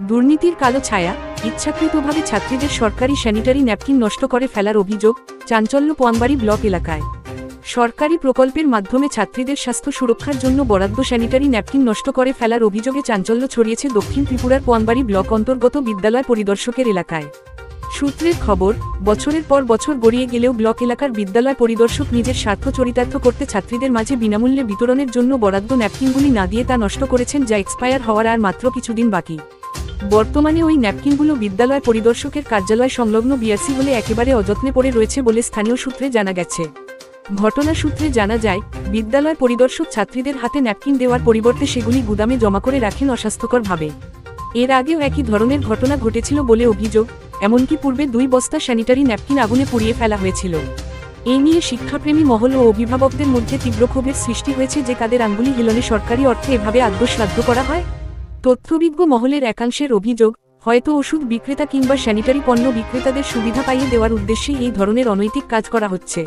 দুর্নীতির কালো ছায়া, ইচ্ছাকৃতভাবে ছাত্রীদের সরকারি স্যানিটারি ন্যাপকিন নষ্ট করে ফেলার অভিযোগ, চাঞ্চল্য পোয়ামবাড়ি ব্লক এলাকায়। সরকারি প্রকল্পের মাধ্যমে ছাত্রীদের স্বাস্থ্য সুরক্ষার জন্য বরাদ্দ স্যানিটারি ন্যাপকিন নষ্ট করে ফেলার অভিযোগে চাঞ্চল্য ছড়িয়েছে দক্ষিণ ত্রিপুরার পোয়ামবাড়ি ব্লক অন্তর্গত বিদ্যালয় পরিদর্শকের এলাকায়। সূত্রের খবর, বছরের পর বছর গড়িয়ে গেলেও ব্লক এলাকার বিদ্যালয় পরিদর্শক নিজের স্বার্থ চরিতার্থ করতে ছাত্রীদের মাঝে বিনামূল্যে বিতরণের জন্য বরাদ্দ ন্যাপকিনগুলি না দিয়ে তা নষ্ট করেছেন, যা এক্সপায়ার হওয়ার আর মাত্র কিছুদিন বাকি। বর্তমানে ওই ন্যাপকিনগুলো বিদ্যালয় পরিদর্শকের কার্যালয় সংলগ্ন বিআরসি হলে একেবারে অযত্নে পড়ে রয়েছে বলে স্থানীয় সূত্রে জানা গেছে। ঘটনা সূত্রে জানা যায়, বিদ্যালয় পরিদর্শক ছাত্রীদের হাতে ন্যাপকিন দেওয়ার পরিবর্তে সেগুলি গুদামে জমা করে রাখেন অস্বাস্থ্যকরভাবে। এর আগেও একই ধরনের ঘটনা ঘটেছিল বলে অভিযোগ, এমনকি পূর্বে 2 বস্তা স্যানিটারি ন্যাপকিন আগুনে পুড়িয়ে ফেলা হয়েছিল। এ নিয়ে শিক্ষাপ্রেমী মহল ও অভিভাবকদের মধ্যে তীব্র ক্ষোভের সৃষ্টি হয়েছে যে কাদের আঙ্গুলি হেলনে সরকারি অর্থে এভাবে আদ্য শ্রাদ্ধ করা হয়। তথ্যবিজ্ঞ মহলের একাংশের অভিযোগ, হয়তো ওষুধ বিক্রেতা কিংবা স্যানিটারি পণ্য বিক্রেতাদের সুবিধা পাইয়ে দেওয়ার উদ্দেশ্যে এই ধরনের অনৈতিক কাজ করা হচ্ছে।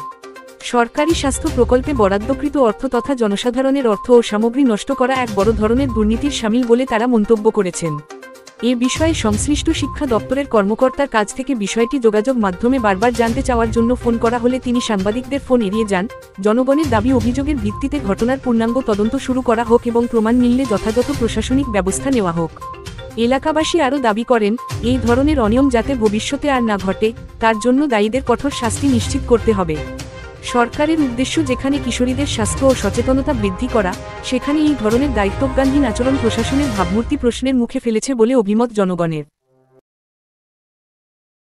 সরকারি স্বাস্থ্য প্রকল্পে বরাদ্দকৃত অর্থ তথা জনসাধারণের অর্থ ও সামগ্রী নষ্ট করা এক বড় ধরনের দুর্নীতির শামিল বলে তারা মন্তব্য করেছেন। এ বিষয়ে সংশ্লিষ্ট শিক্ষা দপ্তরের কর্মকর্তার কাছ থেকে বিষয়টি যোগাযোগ মাধ্যমে বারবার জানতে চাওয়ার জন্য ফোন করা হলে তিনি সাংবাদিকদের ফোন এড়িয়ে যান। জনগণের দাবি, অভিযোগের ভিত্তিতে ঘটনার পূর্ণাঙ্গ তদন্ত শুরু করা হোক এবং প্রমাণ মিললে যথাযথ প্রশাসনিক ব্যবস্থা নেওয়া হোক। এলাকাবাসী আরও দাবি করেন, এই ধরনের অনিয়ম যাতে ভবিষ্যতে আর না ঘটে, তার জন্য দায়ীদের কঠোর শাস্তি নিশ্চিত করতে হবে। সরকারের উদ্দেশ্য যেখানে কিশোরীদের স্বাস্থ্য ও সচেতনতা বৃদ্ধি করা, সেখানে এই ধরনের দায়িত্বজ্ঞানহীন আচরণ প্রশাসনের ভাবমূর্তি প্রশ্নের মুখে ফেলেছে বলে অভিমত জনগণের।